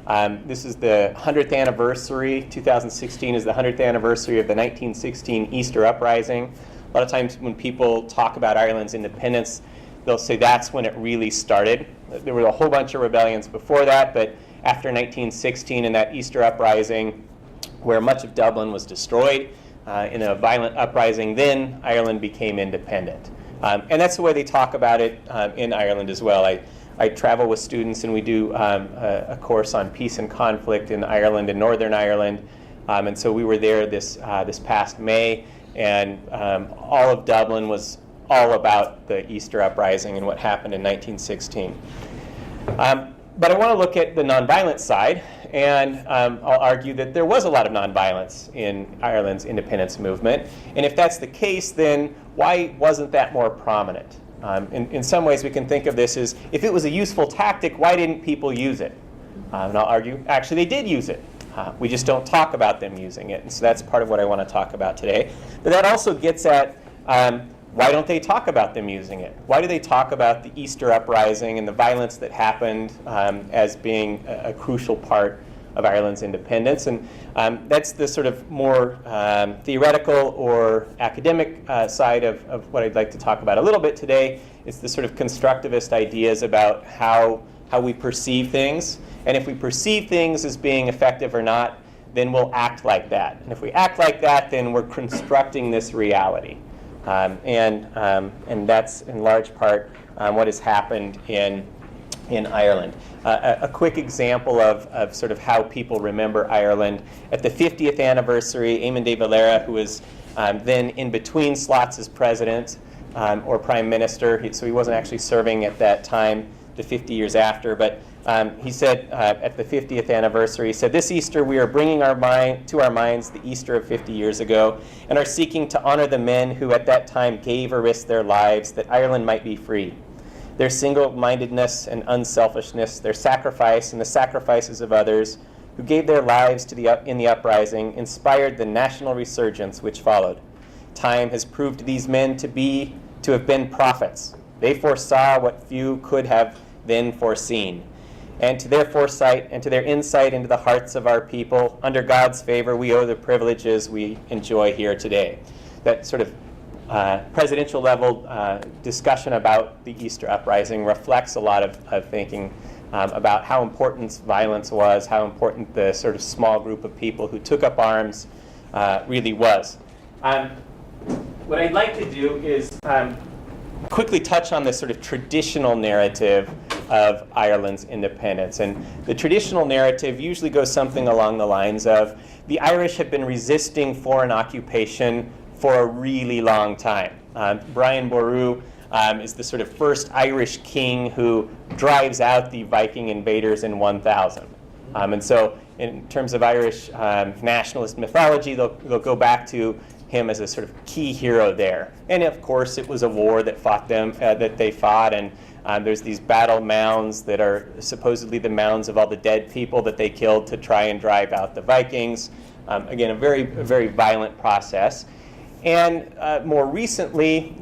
This is the 100th anniversary. 2016 is the 100th anniversary of the 1916 Easter Uprising. A lot of times when people talk about Ireland's independence, they'll say that's when it really started. There were a whole bunch of rebellions before that, but after 1916 and that Easter Uprising, where much of Dublin was destroyed in a violent uprising, then Ireland became independent. And that's the way they talk about it in Ireland as well. I travel with students, and we do a course on peace and conflict in Ireland and Northern Ireland. And so we were there this past May, and all of Dublin was all about the Easter Uprising and what happened in 1916. But I want to look at the nonviolent side, and I'll argue that there was a lot of nonviolence in Ireland's independence movement. And if that's the case, then why wasn't that more prominent? In some ways, we can think of this as, if it was a useful tactic, why didn't people use it? And I'll argue, actually, they did use it. We just don't talk about them using it. And so that's part of what I want to talk about today. But that also gets at, why don't they talk about them using it? Why do they talk about the Easter Uprising and the violence that happened as being a crucial part of Ireland's independence? And that's the sort of more theoretical or academic side of what I'd like to talk about a little bit today. It's the sort of constructivist ideas about how we perceive things. And if we perceive things as being effective or not, then we'll act like that. And if we act like that, then we're constructing this reality. And that's in large part what has happened in Ireland. A quick example of sort of how people remember Ireland. At the 50th anniversary, Eamon de Valera, who was then in between slots as president or prime minister, so he wasn't actually serving at that time, the 50 years after, but he said at the 50th anniversary, he said, "This Easter we are bringing to our minds the Easter of 50 years ago and are seeking to honor the men who at that time gave or risked their lives that Ireland might be free. Their single-mindedness and unselfishness, their sacrifice and the sacrifices of others who gave their lives in the uprising inspired the national resurgence which followed. Time has proved these men to have been prophets. They foresaw what few could have then foreseen. And to their foresight and to their insight into the hearts of our people, under God's favor, we owe the privileges we enjoy here today." That sort of presidential level discussion about the Easter Uprising reflects a lot of thinking about how important violence was, how important the sort of small group of people who took up arms really was. What I'd like to do is quickly touch on this sort of traditional narrative of Ireland's independence. And the traditional narrative usually goes something along the lines of, the Irish have been resisting foreign occupation for a really long time. Brian Boru is the sort of first Irish king who drives out the Viking invaders in 1000. And so in terms of Irish nationalist mythology, they'll go back to him as a sort of key hero there. And of course, it was a war that they fought, and there's these battle mounds that are supposedly the mounds of all the dead people that they killed to try and drive out the Vikings. Again, a very violent process. And more recently,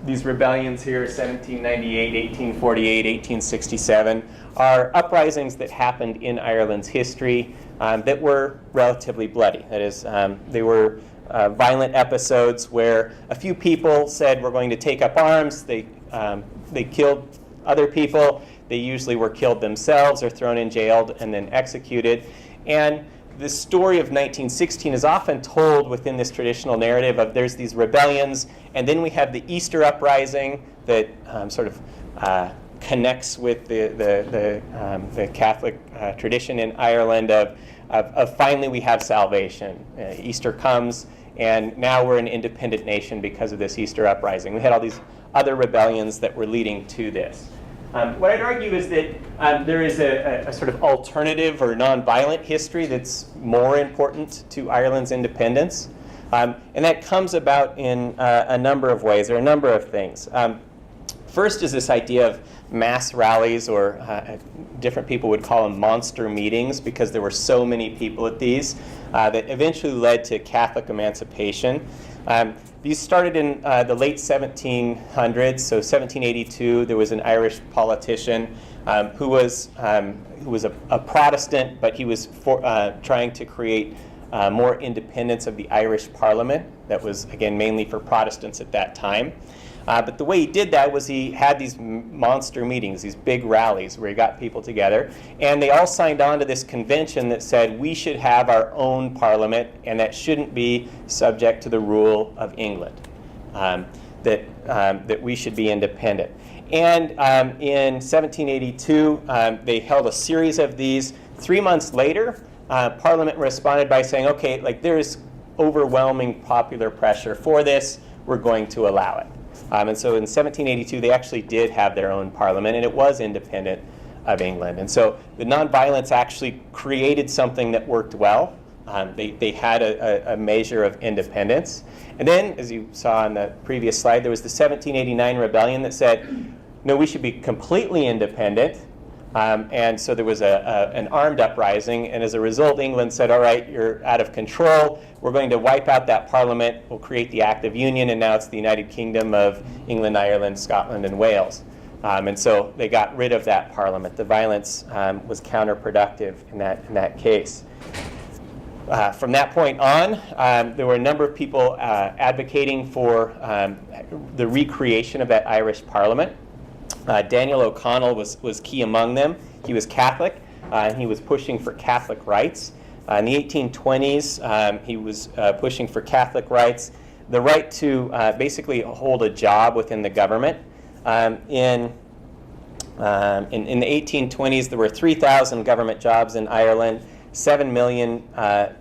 these rebellions here, 1798, 1848, 1867, are uprisings that happened in Ireland's history that were relatively bloody. That is, they were violent episodes where a few people said, we're going to take up arms. They killed other people. They usually were killed themselves or thrown in jail and then executed. And the story of 1916 is often told within this traditional narrative of there's these rebellions, and then we have the Easter Uprising that sort of connects with the Catholic tradition in Ireland of finally we have salvation. Easter comes, and now we're an independent nation because of this Easter Uprising. We had all these other rebellions that were leading to this. What I'd argue is that there is a sort of alternative or nonviolent history that's more important to Ireland's independence. And that comes about in a number of ways. There are a number of things. First is this idea of mass rallies, or different people would call them monster meetings, because there were so many people at these that eventually led to Catholic emancipation. These started in the late 1700s, so 1782, there was an Irish politician who was a Protestant, but he was trying to create more independence of the Irish Parliament. That was, again, mainly for Protestants at that time. But the way he did that was he had these monster meetings, these big rallies where he got people together, and they all signed on to this convention that said we should have our own parliament and that shouldn't be subject to the rule of England, that we should be independent. And in 1782, they held a series of these. 3 months later, Parliament responded by saying, okay, like there's overwhelming popular pressure for this, we're going to allow it. And so in 1782, they actually did have their own parliament, and it was independent of England. And so the Nonviolence actually created something that worked well. They had a measure of independence. And then, as you saw on the previous slide, there was the 1789 rebellion that said, no, we should be completely independent. And so there was an armed uprising, and as a result, England said, all right, you're out of control. We're going to wipe out that parliament. We'll create the Act of Union, and now it's the United Kingdom of England, Ireland, Scotland, and Wales. And so they got rid of that parliament. The violence was counterproductive in that case. From that point on, there were a number of people advocating for the recreation of that Irish parliament. Daniel O'Connell was key among them. He was Catholic, and he was pushing for Catholic rights. In the 1820s, he was pushing for Catholic rights, the right to basically hold a job within the government. In the 1820s, there were 3,000 government jobs in Ireland, 7 million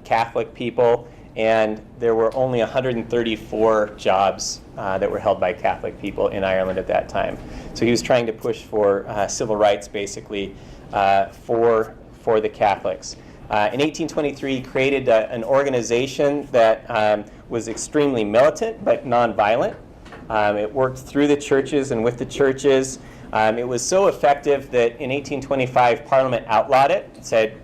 Catholic people, and there were only 134 jobs that were held by Catholic people in Ireland at that time. So he was trying to push for civil rights, basically, for the Catholics. In 1823, he created an organization that was extremely militant but nonviolent. It worked through the churches and with the churches. It was so effective that in 1825, Parliament outlawed it. It said,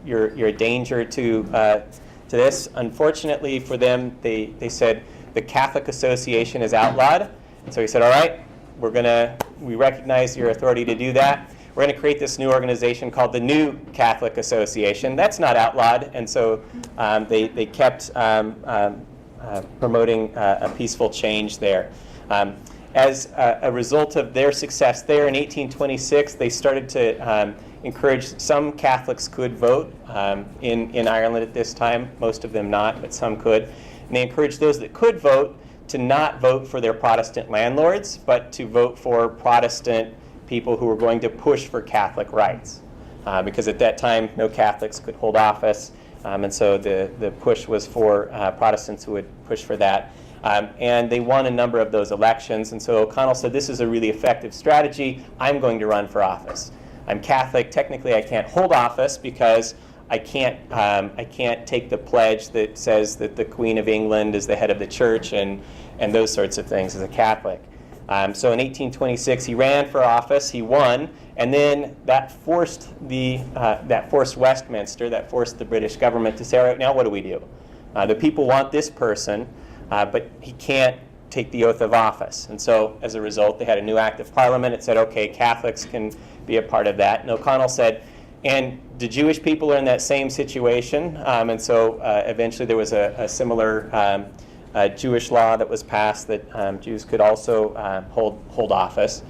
you're a danger to this. Unfortunately for them, they said the Catholic Association is outlawed. And so he said, all right, we recognize your authority to do that. We're going to create this new organization called the New Catholic Association. That's not outlawed. And so they kept promoting a peaceful change there. As a result of their success there, in 1826, they started to encourage some Catholics could vote in Ireland at this time. Most of them not, but some could. And they encouraged those that could vote to not vote for their Protestant landlords, but to vote for Protestant people who were going to push for Catholic rights. Because at that time, no Catholics could hold office. And so the push was for Protestants who would push for that. And they won a number of those elections. And so O'Connell said, this is a really effective strategy. I'm going to run for office. I'm Catholic. Technically, I can't hold office because I can't take the pledge that says that the Queen of England is the head of the church and those sorts of things as a Catholic. So in 1826, he ran for office. He won. And then that forced Westminster, that forced the British government to say, all right, now what do we do? The people want this person, but he can't take the oath of office. And so as a result, they had a new act of parliament. It said, okay, Catholics can be a part of that. And O'Connell said, and the Jewish people are in that same situation. And so eventually there was a similar Jewish law that was passed that Jews could also hold office.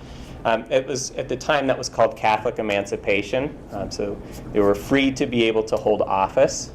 It was at the time that was called Catholic emancipation. So they were free to be able to hold office.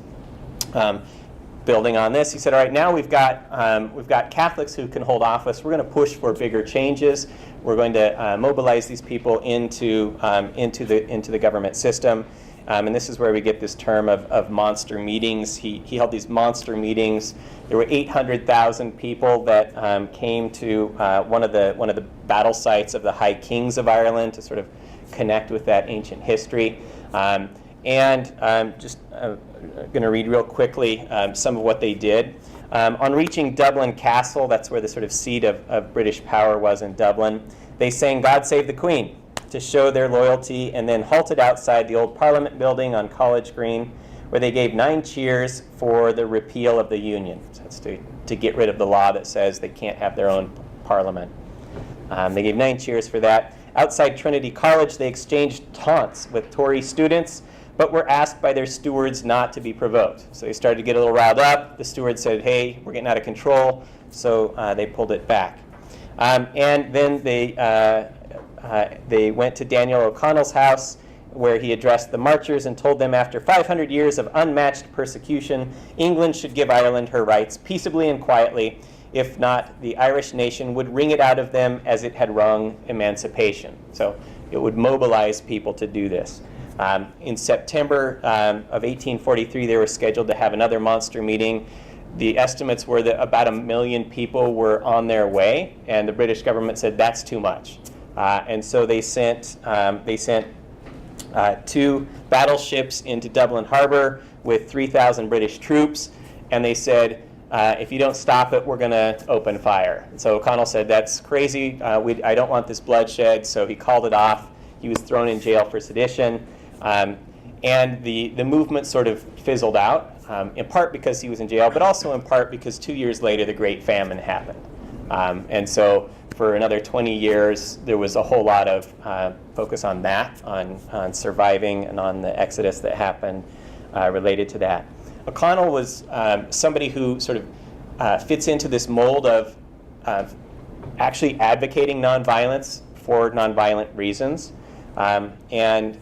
Building on this, he said, all right, now we've got Catholics who can hold office. We're going to push for bigger changes. We're going to mobilize these people into the government system. And this is where we get this term of monster meetings. He held these monster meetings. There were 800,000 people that came to one of the battle sites of the High Kings of Ireland to sort of connect with that ancient history. Just going to read real quickly some of what they did. On reaching Dublin Castle, that's where the sort of seat of British power was in Dublin, they sang "God Save the Queen" to show their loyalty, and then halted outside the old Parliament building on College Green, where they gave 9 cheers for the repeal of the Union. So that's to get rid of the law that says they can't have their own parliament. They gave 9 cheers for that. Outside Trinity College, they exchanged taunts with Tory students, but were asked by their stewards not to be provoked. So they started to get a little riled up. The steward said, hey, we're getting out of control, so they pulled it back. And then they went to Daniel O'Connell's house, where he addressed the marchers and told them after 500 years of unmatched persecution, England should give Ireland her rights peaceably and quietly. If not, the Irish nation would wring it out of them as it had wrung emancipation. So it would mobilize people to do this. In September of 1843, they were scheduled to have another monster meeting. The estimates were that about 1 million people were on their way, and the British government said that's too much. And so they sent 2 battleships into Dublin Harbor with 3,000 British troops, and they said, if you don't stop it, we're going to open fire. And so O'Connell said, that's crazy. I don't want this bloodshed, so he called it off. He was thrown in jail for sedition. And the movement sort of fizzled out, in part because he was in jail, but also in part because 2 years later the Great Famine happened. And so for another 20 years, there was a whole lot of focus on that, on surviving and on the exodus that happened related to that. O'Connell was somebody who sort of fits into this mold of actually advocating nonviolence for nonviolent reasons. And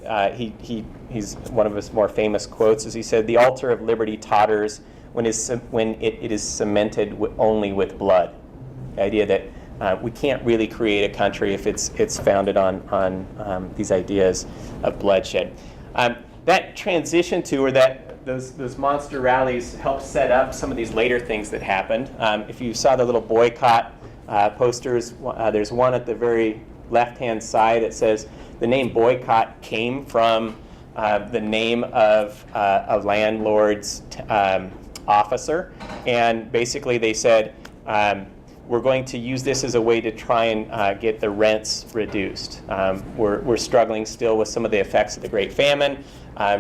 he's one of his more famous quotes is he said, "The altar of liberty totters when it is cemented only with blood." The idea that we can't really create a country if it's founded on these ideas of bloodshed. That transition to, or those monster rallies helped set up some of these later things that happened. If you saw the little boycott posters, there's one at the very left-hand side that says the name boycott came from the name of a landlord's officer, and basically they said, we're going to use this as a way to try and get the rents reduced. We're struggling still with some of the effects of the Great Famine.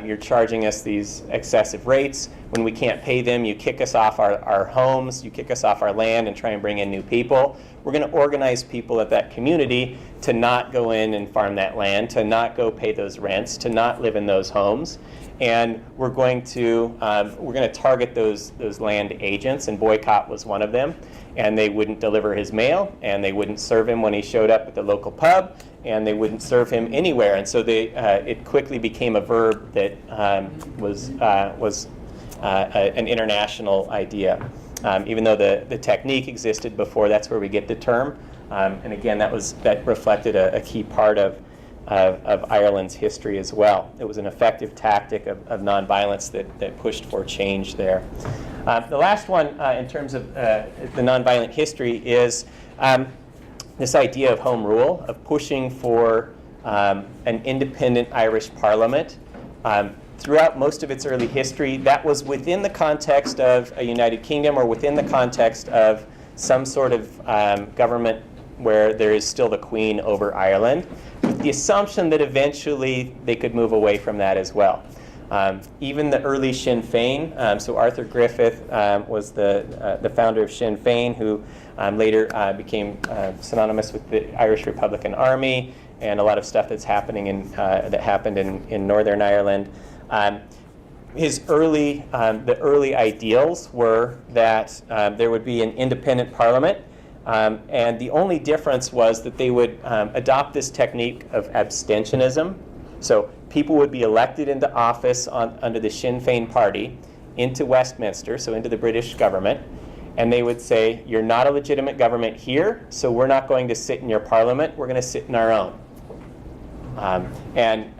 You're charging us these excessive rates. When we can't pay them, you kick us off our homes, you kick us off our land and try and bring in new people. We're going to organize people at that community to not go in and farm that land, to not go pay those rents, to not live in those homes. And we're going to target those land agents, and boycott was one of them. And they wouldn't deliver his mail, and they wouldn't serve him when he showed up at the local pub, and they wouldn't serve him anywhere. And so it quickly became a verb that was an international idea. Even though the technique existed before, that's where we get the term. And again, that reflected a key part of Ireland's history as well. It was an effective tactic of nonviolence that pushed for change there. The last one in terms of the nonviolent history is this idea of home rule, of pushing for an independent Irish parliament. Throughout most of its early history, that was within the context of a United Kingdom or within the context of some sort of government where there is still the Queen over Ireland, with the assumption that eventually they could move away from that as well. Even the early Sinn Féin, so Arthur Griffith was the founder of Sinn Féin, who later became synonymous with the Irish Republican Army and a lot of stuff that happened in Northern Ireland. The early ideals were that there would be an independent parliament, and the only difference was that they would adopt this technique of abstentionism. So people would be elected into office under the Sinn Féin party into Westminster, so into the British government, and they would say, you're not a legitimate government here, so we're not going to sit in your parliament, we're going to sit in our own. And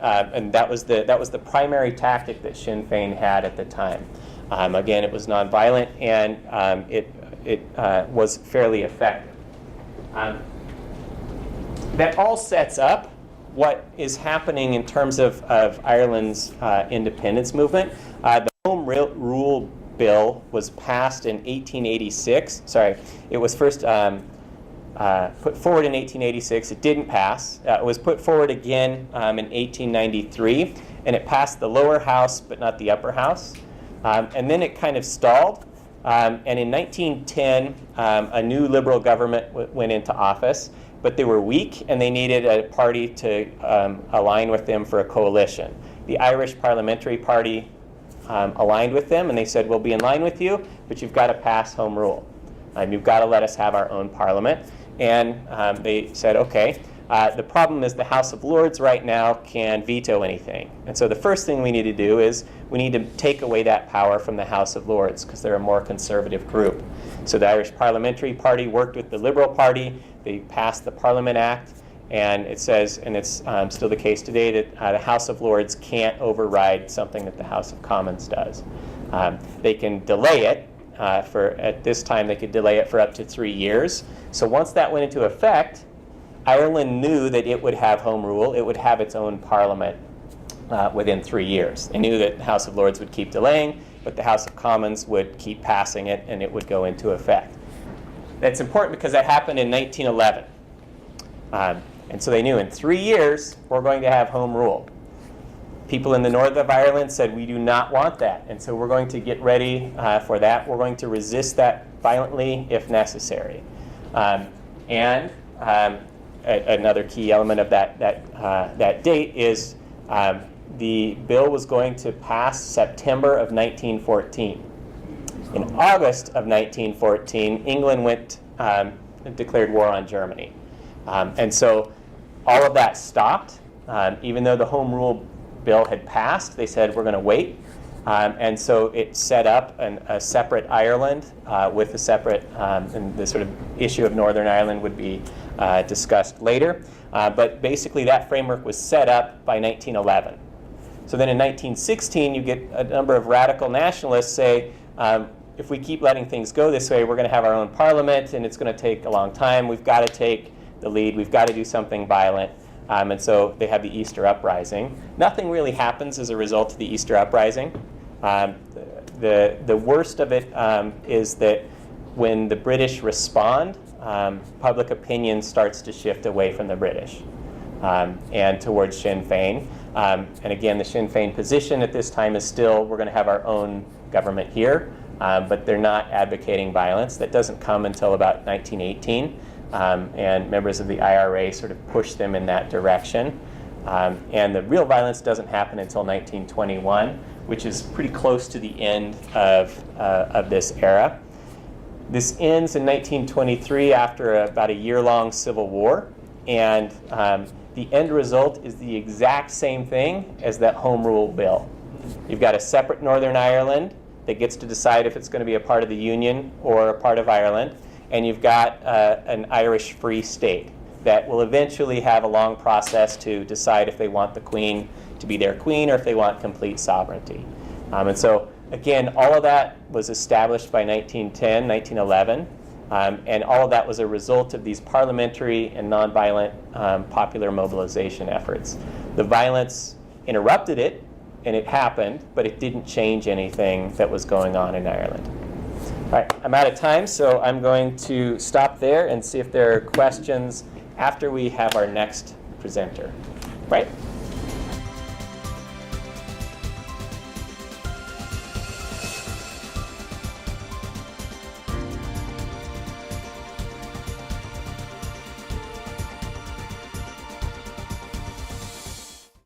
that was the primary tactic that Sinn Féin had at the time. Again, it was nonviolent, and it was fairly effective. That all sets up what is happening in terms of Ireland's independence movement. The Home Rule Bill was passed in 1886. Sorry, it was first put forward in 1886. It didn't pass. It was put forward again in 1893, and it passed the lower house but not the upper house. And then it kind of stalled. And in 1910, a new Liberal government went into office. but they were weak and they needed a party to align with them for a coalition. The Irish Parliamentary Party aligned with them, and they said, we'll be in line with you, but you've got to pass home rule. You've got to let us have our own parliament. And they said, okay. The problem is the House of Lords right now can veto anything. And so the first thing we need to do is we need to take away that power from the House of Lords because they're a more conservative group. So the Irish Parliamentary Party worked with the Liberal Party. They passed the Parliament Act. And it says, and it's still the case today, that the House of Lords can't override something that the House of Commons does. They can delay it. At this time, they could delay it for up to 3 years. So once that went into effect, Ireland knew that it would have home rule. It would have its own parliament within 3 years. They knew that the House of Lords would keep delaying, but the House of Commons would keep passing it, and it would go into effect. That's important because that happened in 1911. And so they knew in 3 years, we're going to have home rule. People in the north of Ireland said, we do not want that. And so we're going to get ready for that. We're going to resist that violently if necessary. Another key element of that date is the bill was going to pass September of 1914. In August of 1914, England went and declared war on Germany. And so all of that stopped. Even though the Home Rule bill had passed, they said, we're going to wait. And so it set up a separate Ireland with a separate, and the sort of issue of Northern Ireland would be discussed later. But basically that framework was set up by 1911. So then in 1916, you get a number of radical nationalists say, if we keep letting things go this way, we're going to have our own parliament, and it's going to take a long time. We've got to take the lead. We've got to do something violent. And so they have the Easter Uprising. Nothing really happens as a result of the Easter Uprising. The worst of it is that when the British respond, public opinion starts to shift away from the British and towards Sinn Féin. And again, the Sinn Féin position at this time is still, we're going to have our own government here, but they're not advocating violence. That doesn't come until about 1918, and members of the IRA sort of push them in that direction. And the real violence doesn't happen until 1921, which is pretty close to the end of this era. This ends in 1923 after about a year-long civil war, and the end result is the exact same thing as that Home Rule bill. You've got a separate Northern Ireland that gets to decide if it's going to be a part of the Union or a part of Ireland, and you've got an Irish Free State that will eventually have a long process to decide if they want the Queen to be their Queen or if they want complete sovereignty. And so, again, all of that was established by 1910, 1911, and all of that was a result of these parliamentary and nonviolent popular mobilization efforts. The violence interrupted it, and it happened, but it didn't change anything that was going on in Ireland. All right, I'm out of time, so I'm going to stop there and see if there are questions after we have our next presenter. Right?